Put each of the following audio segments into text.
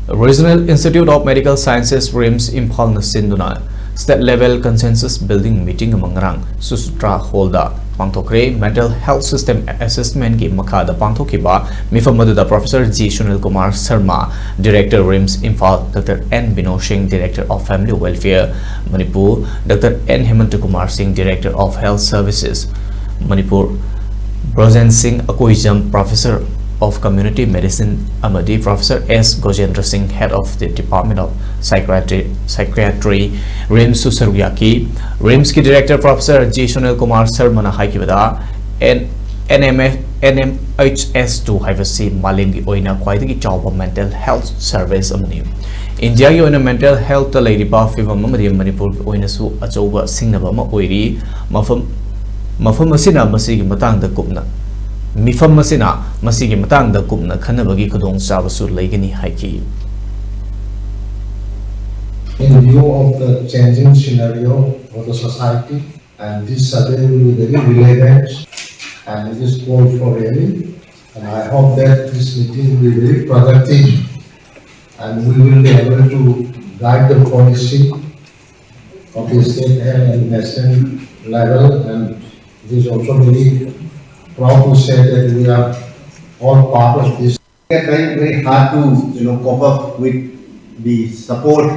Regional Institute of Medical Sciences RIMS Imphal na sinduna state level consensus building meeting among ngarang Sushruta Hall da pangthokhare mental health system assessment ki makada pangthokhiba mifam maduda Professor G Sunil Kumar Sharma Director RIMS Imphal, Dr. N Bino Singh Director of Family Welfare Manipur, Dr. N Hemant Kumar Singh Director of Health Services Manipur, Brozen Singh Akoijam Professor of Community Medicine Amadi, Professor S. Gojendra Singh, Head of the Department of Psychiatry RIMS Susaryaki, RIMS ki Director Professor G. Sunil Kumar Sharma na haikibada NMHS2 haivasi malimgi oina khwaidagi chawba mental health service amani. India ki oina mental health ta leiriba fivam amadi Manipur ki oina su achauba singnaba ma oiri mafam asina masigi matangda kupna Mifam masina masigi matangda kupna khanabagi khudong chabasu leigani haiki. In view of the changing scenario of the society, and this survey will be very relevant and it is called for really, and I hope that this meeting will be very productive and we will be able to guide the policy of the state and national level, and it is also very proud to say that we are all part of this. It's very hard to cope up with the support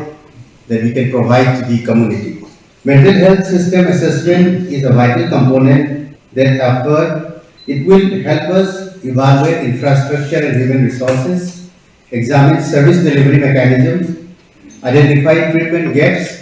that we can provide to the community. Mental health system assessment is a vital component that effort. It will help us evaluate infrastructure and human resources, examine service delivery mechanisms, identify treatment gaps,